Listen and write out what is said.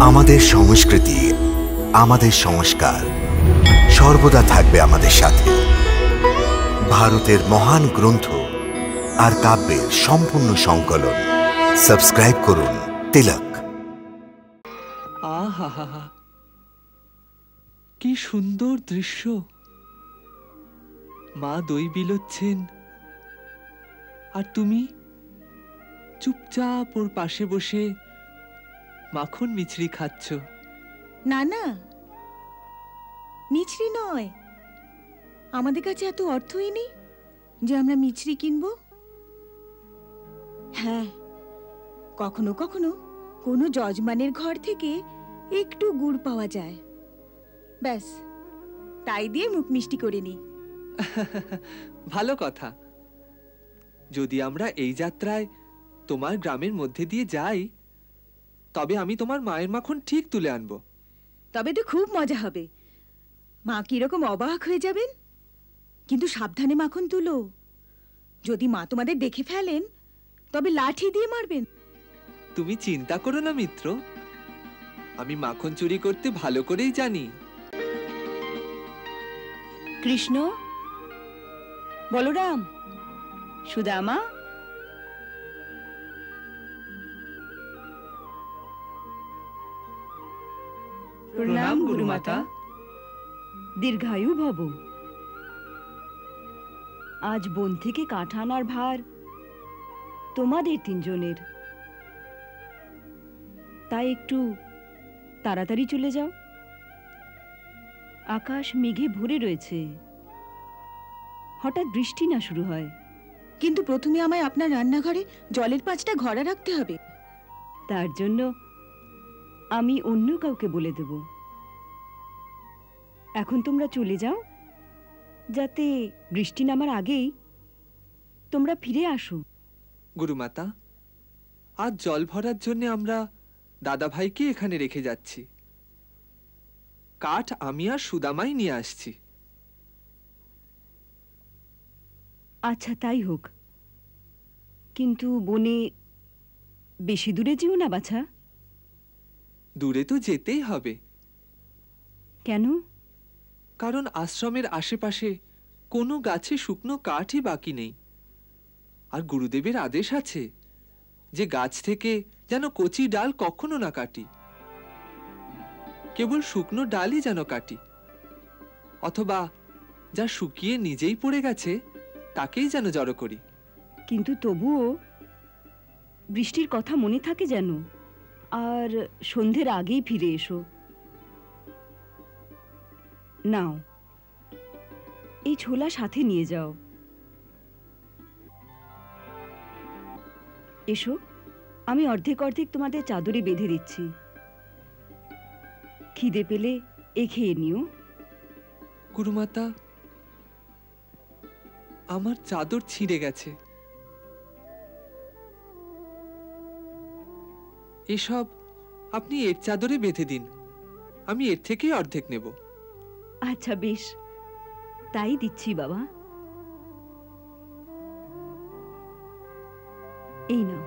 আমাদের সংস্কৃতি, আমাদের সংস্কার সর্বদা থাকবে আমাদের সাথে। ভারতের মহান গ্রন্থ আর কাব্যের সম্পূর্ণ সংকলন। সাবস্ক্রাইব করুন তিলক। আহা, কি সুন্দর দৃশ্য। মা দই বিলোচ্ছেন আর তুমি চুপচাপ ওর পাশে বসে মাখন মিছরি খাচ্ছ। না না, মিছরি নয়, আমাদের কাছে এত অর্থই নেই যে আমরা মিছরি কিনবো। হ্যাঁ, কখনো কখনো কোনো যজমানের ঘর থেকে একটু গুড় পাওয়া যায়, ব্যাস তাই দিয়ে মুখ মিষ্টি করে নিই। ভালো কথা। যদি আমরা এই যাত্রায় তোমার গ্রামের মধ্যে দিয়ে যাই, তবে আমি তোমার মায়ের মাখন ঠিক তুলে আনবো। তবে তো খুব মজা হবে। মা কিরকম অবাক হয়ে যাবেন। কিন্তু সাবধানে মাখন তুলো, যদি মা তোমাদের দেখে ফেলেন তবে লাঠি দিয়ে মারবেন। তুমি চিন্তা করো না মিত্র, আমি মাখন চুরি করতে ভালো করেই জানি। কৃষ্ণ, বলরাম, সুদামা, প্রণাম গুরুমাতা। দীর্ঘায়ু ভব। আজ বন থেকে কাঠ আনার ভার তোমাদের তিনজনের, তাই একটু তাড়াতাড়ি চলে যাও। আকাশ মেঘে ভরে রয়েছে, হঠাৎ বৃষ্টি না শুরু হয়। কিন্তু প্রথমে আমায় আপনার রান্নাঘরে জলের পাঁচটা ঘড়া রাখতে হবে। তার জন্য আমি অন্য কাউকে বলে দেব। এখন তোমরা চলে যাও, যাতে বৃষ্টি নামার আগেই তোমরা ফিরে আসো। গুরুমাতা, আজ জল ভরার জন্য আমরা দাদা ভাইকে এখানে রেখে যাচ্ছি। কাঠ আমি আর সুদামাই নিয়ে আসছি। আচ্ছা, তাই হোক, কিন্তু বনে বেশি দূরে যেও না বাছা। দূরে তো যেতেই হবে। কেন? কারণ আশ্রমের আশেপাশে কোনো গাছে শুকনো কাঠই বাকি নেই। আর গুরুদেবের আদেশ আছে যে গাছ থেকে যেন কচি ডাল কখনো না কাটি, কেবল শুকনো ডালই যেন কাটি, অথবা যা শুকিয়ে নিজেই পড়ে গেছে তাকেই যেন জড়ো করি। কিন্তু তবুও বৃষ্টির কথা মনে থাকে যেন, আর সন্ধ্যের আগেই ফিরে এসো। নাও, এই ছোলা সাথে নিয়ে যাও। এসো, আমি অর্ধেক অর্ধেক তোমাদের চাদরে বেঁধে দিচ্ছি। খিদে পেলে এ খেয়ে নিও। গুরুমাতা, আমার চাদর ছিঁড়ে গেছে। এসব আপনি এর চাদরে বেঁধে দিন, আমি এর থেকেই অর্ধেক নেব। আচ্ছা বেশ, তাই দিচ্ছি বাবা। এই নাও।